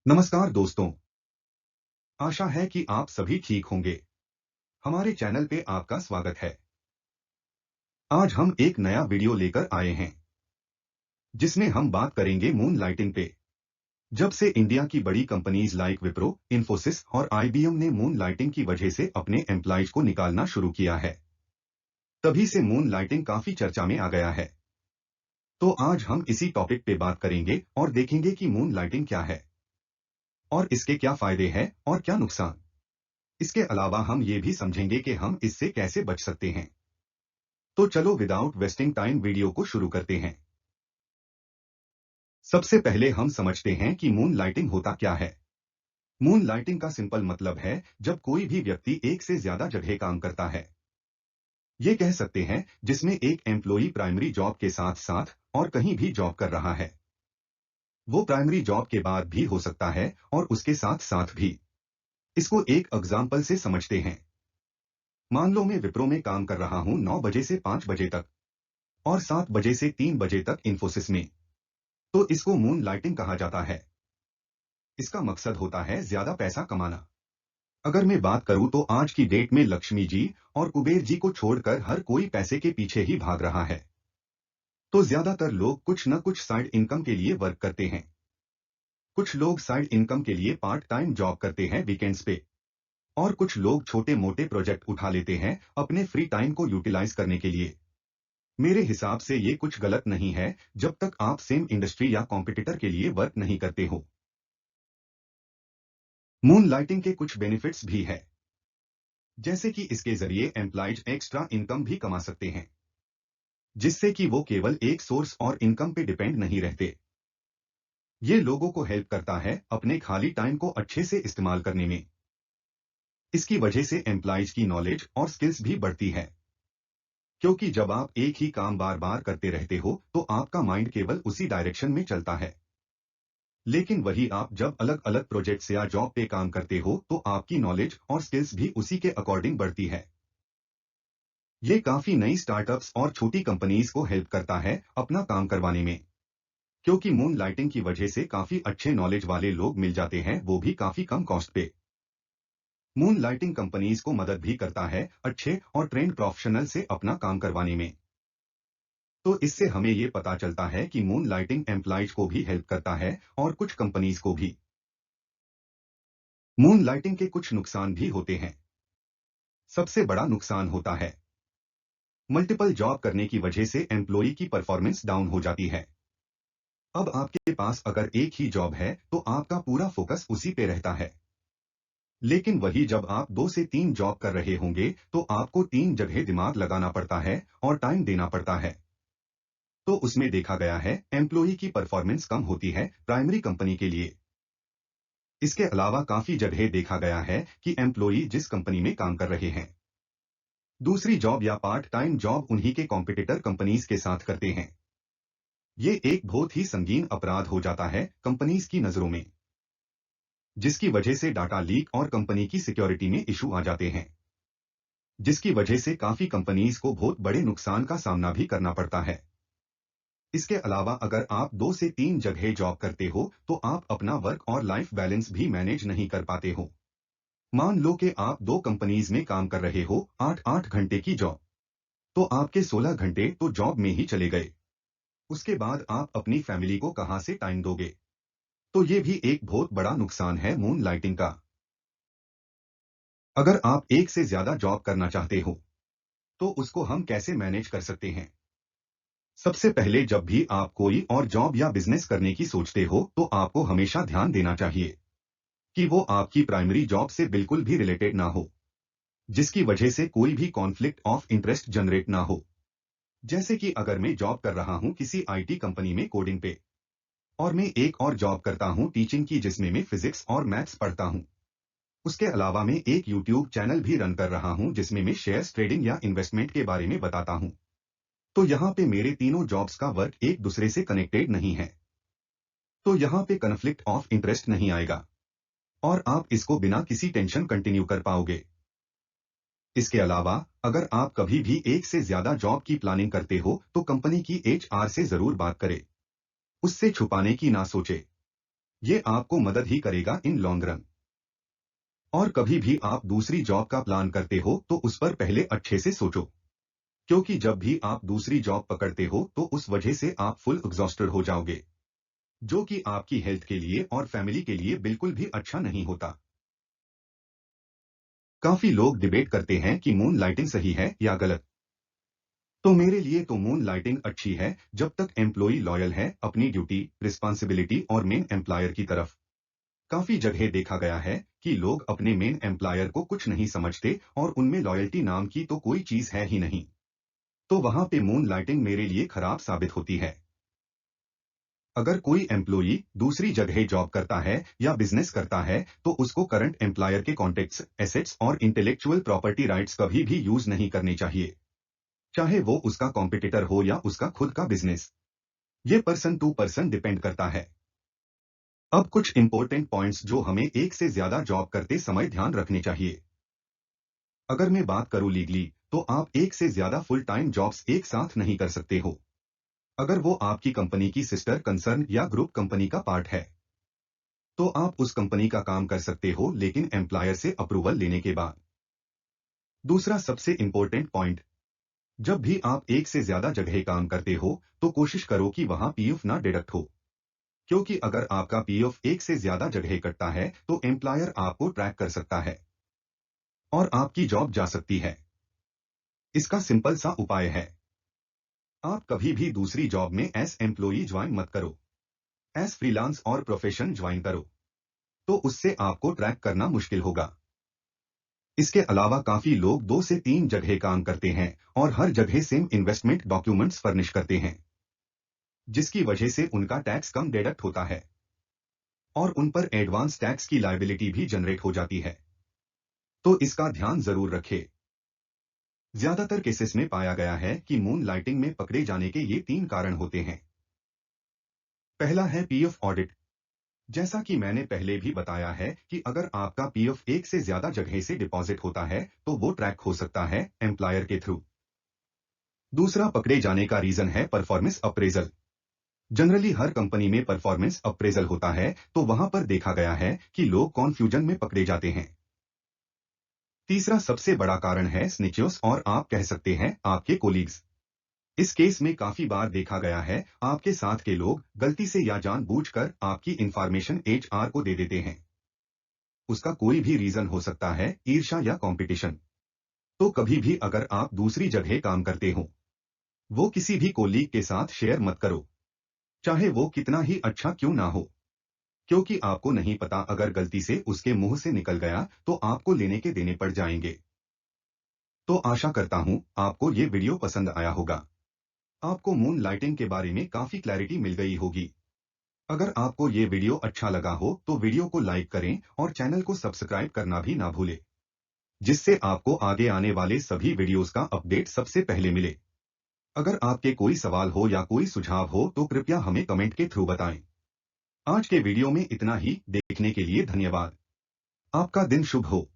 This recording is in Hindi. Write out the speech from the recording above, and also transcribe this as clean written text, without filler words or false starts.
नमस्कार दोस्तों। आशा है कि आप सभी ठीक होंगे। हमारे चैनल पे आपका स्वागत है। आज हम एक नया वीडियो लेकर आए हैं जिसमें हम बात करेंगे मून लाइटिंग पे। जब से इंडिया की बड़ी कंपनीज लाइक विप्रो, इन्फोसिस और आईबीएम ने मून लाइटिंग की वजह से अपने एम्प्लॉइज को निकालना शुरू किया है, तभी से मून लाइटिंग काफी चर्चा में आ गया है। तो आज हम इसी टॉपिक पे बात करेंगे और देखेंगे कि मून लाइटिंग क्या है और इसके क्या फायदे हैं और क्या नुकसान। इसके अलावा हम ये भी समझेंगे कि हम इससे कैसे बच सकते हैं। तो चलो विदाउट वेस्टिंग टाइम वीडियो को शुरू करते हैं। सबसे पहले हम समझते हैं कि मून लाइटिंग होता क्या है। मून लाइटिंग का सिंपल मतलब है जब कोई भी व्यक्ति एक से ज्यादा जगह काम करता है। ये कह सकते हैं जिसमें एक एम्प्लॉई प्राइमरी जॉब के साथ साथ और कहीं भी जॉब कर रहा है। वो प्राइमरी जॉब के बाद भी हो सकता है और उसके साथ साथ भी। इसको एक एग्जाम्पल से समझते हैं। मान लो मैं विप्रो में काम कर रहा हूँ 9 बजे से 5 बजे तक और 7 बजे से 3 बजे तक इन्फोसिस में। तो इसको मून लाइटिंग कहा जाता है। इसका मकसद होता है ज्यादा पैसा कमाना। अगर मैं बात करूं तो आज की डेट में लक्ष्मी जी और कुबेर जी को छोड़कर हर कोई पैसे के पीछे ही भाग रहा है। तो ज्यादातर लोग कुछ न कुछ साइड इनकम के लिए वर्क करते हैं। कुछ लोग साइड इनकम के लिए पार्ट टाइम जॉब करते हैं वीकेंड्स पे और कुछ लोग छोटे मोटे प्रोजेक्ट उठा लेते हैं अपने फ्री टाइम को यूटिलाइज करने के लिए। मेरे हिसाब से ये कुछ गलत नहीं है जब तक आप सेम इंडस्ट्री या कॉम्पिटिटर के लिए वर्क नहीं करते हो। मून लाइटिंग के कुछ बेनिफिट्स भी है, जैसे कि इसके जरिए एम्प्लॉइज एक्स्ट्रा इनकम भी कमा सकते हैं, जिससे कि वो केवल एक सोर्स और इनकम पे डिपेंड नहीं रहते। ये लोगों को हेल्प करता है अपने खाली टाइम को अच्छे से इस्तेमाल करने में। इसकी वजह से एम्प्लॉइज की नॉलेज और स्किल्स भी बढ़ती है, क्योंकि जब आप एक ही काम बार बार करते रहते हो तो आपका माइंड केवल उसी डायरेक्शन में चलता है। लेकिन वही आप जब अलग अलग प्रोजेक्ट्स या जॉब पे काम करते हो तो आपकी नॉलेज और स्किल्स भी उसी के अकॉर्डिंग बढ़ती है। ये काफी नई स्टार्टअप्स और छोटी कंपनीज को हेल्प करता है अपना काम करवाने में, क्योंकि मून लाइटिंग की वजह से काफी अच्छे नॉलेज वाले लोग मिल जाते हैं, वो भी काफी कम कॉस्ट पे। मून लाइटिंग कंपनीज को मदद भी करता है अच्छे और ट्रेंड प्रोफेशनल से अपना काम करवाने में। तो इससे हमें ये पता चलता है कि मून लाइटिंग एम्प्लॉइज को भी हेल्प करता है और कुछ कंपनीज को भी। मून लाइटिंग के कुछ नुकसान भी होते हैं। सबसे बड़ा नुकसान होता है मल्टीपल जॉब करने की वजह से एम्प्लॉई की परफॉर्मेंस डाउन हो जाती है। अब आपके पास अगर एक ही जॉब है तो आपका पूरा फोकस उसी पे रहता है। लेकिन वही जब आप 2 से 3 जॉब कर रहे होंगे तो आपको 3 जगह दिमाग लगाना पड़ता है और टाइम देना पड़ता है। तो उसमें देखा गया है एम्प्लॉई की परफॉर्मेंस कम होती है प्राइमरी कंपनी के लिए। इसके अलावा काफी जगह देखा गया है कि एम्प्लॉई जिस कंपनी में काम कर रहे हैं दूसरी जॉब या पार्ट टाइम जॉब उन्हीं के कॉम्पिटिटर कंपनीज के साथ करते हैं। ये एक बहुत ही संगीन अपराध हो जाता है कंपनीज की नजरों में, जिसकी वजह से डाटा लीक और कंपनी की सिक्योरिटी में इशू आ जाते हैं, जिसकी वजह से काफी कंपनीज को बहुत बड़े नुकसान का सामना भी करना पड़ता है। इसके अलावा अगर आप 2 से 3 जगह जॉब करते हो तो आप अपना वर्क और लाइफ बैलेंस भी मैनेज नहीं कर पाते हो। मान लो कि आप 2 कंपनीज में काम कर रहे हो 8-8 घंटे की जॉब, तो आपके 16 घंटे तो जॉब में ही चले गए। उसके बाद आप अपनी फैमिली को कहां से टाइम दोगे। तो ये भी एक बहुत बड़ा नुकसान है मून लाइटिंग का। अगर आप एक से ज्यादा जॉब करना चाहते हो तो उसको हम कैसे मैनेज कर सकते हैं। सबसे पहले जब भी आप कोई और जॉब या बिजनेस करने की सोचते हो तो आपको हमेशा ध्यान देना चाहिए कि वो आपकी प्राइमरी जॉब से बिल्कुल भी रिलेटेड ना हो, जिसकी वजह से कोई भी कॉन्फ्लिक्ट ऑफ इंटरेस्ट जनरेट ना हो। जैसे कि अगर मैं जॉब कर रहा हूं किसी आईटी कंपनी में कोडिंग पे और मैं एक और जॉब करता हूं टीचिंग की जिसमें मैं फिजिक्स और मैथ्स पढ़ता हूं। उसके अलावा मैं एक यूट्यूब चैनल भी रन कर रहा हूं जिसमें मैं शेयर्स ट्रेडिंग या इन्वेस्टमेंट के बारे में बताता हूं। तो यहाँ पे मेरे तीनों जॉब्स का वर्क एक दूसरे से कनेक्टेड नहीं है, तो यहाँ पे कन्फ्लिक्ट ऑफ इंटरेस्ट नहीं आएगा और आप इसको बिना किसी टेंशन कंटिन्यू कर पाओगे। इसके अलावा अगर आप कभी भी एक से ज्यादा जॉब की प्लानिंग करते हो तो कंपनी की एचआर से जरूर बात करें, उससे छुपाने की ना सोचे। ये आपको मदद ही करेगा इन लॉन्ग रन। और कभी भी आप दूसरी जॉब का प्लान करते हो तो उस पर पहले अच्छे से सोचो, क्योंकि जब भी आप दूसरी जॉब पकड़ते हो तो उस वजह से आप फुल एग्जॉस्टेड हो जाओगे, जो कि आपकी हेल्थ के लिए और फैमिली के लिए बिल्कुल भी अच्छा नहीं होता। काफी लोग डिबेट करते हैं कि मून लाइटिंग सही है या गलत। तो मेरे लिए तो मून लाइटिंग अच्छी है जब तक एम्प्लॉई लॉयल है अपनी ड्यूटी, रिस्पॉन्सिबिलिटी और मेन एम्प्लॉयर की तरफ। काफी जगह देखा गया है कि लोग अपने मेन एम्प्लॉयर को कुछ नहीं समझते और उनमें लॉयल्टी नाम की तो कोई चीज है ही नहीं। तो वहां पे मून लाइटिंग मेरे लिए खराब साबित होती है। अगर कोई एम्प्लॉई दूसरी जगह जॉब करता है या बिजनेस करता है तो उसको करंट एम्प्लॉयर के कॉन्टेक्ट्स, एसेट्स और इंटेलेक्चुअल प्रॉपर्टी राइट्स कभी भी यूज नहीं करने चाहिए, चाहे वो उसका कॉम्पिटिटर हो या उसका खुद का बिजनेस। ये पर्सन टू पर्सन डिपेंड करता है। अब कुछ इंपॉर्टेंट पॉइंट्स जो हमें एक से ज्यादा जॉब करते समय ध्यान रखने चाहिए। अगर मैं बात करूं लीगली, तो आप एक से ज्यादा फुल टाइम जॉब्स एक साथ नहीं कर सकते हो, अगर वो आपकी कंपनी की सिस्टर कंसर्न या ग्रुप कंपनी का पार्ट है। तो आप उस कंपनी का काम कर सकते हो, लेकिन एम्प्लॉयर से अप्रूवल लेने के बाद। दूसरा सबसे इंपॉर्टेंट पॉइंट, जब भी आप एक से ज्यादा जगह काम करते हो तो कोशिश करो कि वहां पीएफ ना डिडक्ट हो, क्योंकि अगर आपका पीएफ एक से ज्यादा जगह कटता है तो एम्प्लॉयर आपको ट्रैक कर सकता है और आपकी जॉब जा सकती है। इसका सिंपल सा उपाय है, आप कभी भी दूसरी जॉब में एज एम्प्लॉई ज्वाइन मत करो, एज फ्रीलांस और प्रोफेशन ज्वाइन करो, तो उससे आपको ट्रैक करना मुश्किल होगा। इसके अलावा काफी लोग 2 से 3 जगह काम करते हैं और हर जगह सेम इन्वेस्टमेंट डॉक्यूमेंट्स फर्निश करते हैं, जिसकी वजह से उनका टैक्स कम डिडक्ट होता है और उन पर एडवांस टैक्स की लायबिलिटी भी जनरेट हो जाती है। तो इसका ध्यान जरूर रखें। ज्यादातर केसेस में पाया गया है कि मून लाइटिंग में पकड़े जाने के ये 3 कारण होते हैं। पहला है पीएफ ऑडिट। जैसा कि मैंने पहले भी बताया है कि अगर आपका पीएफ एक से ज्यादा जगह से डिपॉजिट होता है तो वो ट्रैक हो सकता है एम्प्लॉयर के थ्रू। दूसरा पकड़े जाने का रीजन है परफॉर्मेंस अप्रेजल। जनरली हर कंपनी में परफॉर्मेंस अप्रेजल होता है, तो वहां पर देखा गया है कि लोग कॉन्फ्यूजन में पकड़े जाते हैं। तीसरा सबसे बड़ा कारण है स्निचर्स, और आप कह सकते हैं आपके कोलीग्स। इस केस में काफी बार देखा गया है आपके साथ के लोग गलती से या जानबूझकर आपकी इंफॉर्मेशन एचआर को दे देते हैं। उसका कोई भी रीजन हो सकता है, ईर्ष्या या कंपटीशन। तो कभी भी अगर आप दूसरी जगह काम करते हो, वो किसी भी कोलीग के साथ शेयर मत करो, चाहे वो कितना ही अच्छा क्यों ना हो, क्योंकि आपको नहीं पता अगर गलती से उसके मुंह से निकल गया तो आपको लेने के देने पड़ जाएंगे। तो आशा करता हूं आपको ये वीडियो पसंद आया होगा। आपको मून लाइटिंग के बारे में काफी क्लैरिटी मिल गई होगी। अगर आपको ये वीडियो अच्छा लगा हो तो वीडियो को लाइक करें और चैनल को सब्सक्राइब करना भी ना भूलें, जिससे आपको आगे आने वाले सभी वीडियोस का अपडेट सबसे पहले मिले। अगर आपके कोई सवाल हो या कोई सुझाव हो तो कृपया हमें कमेंट के थ्रू बताएं। आज के वीडियो में इतना ही। देखने के लिए धन्यवाद। आपका दिन शुभ हो।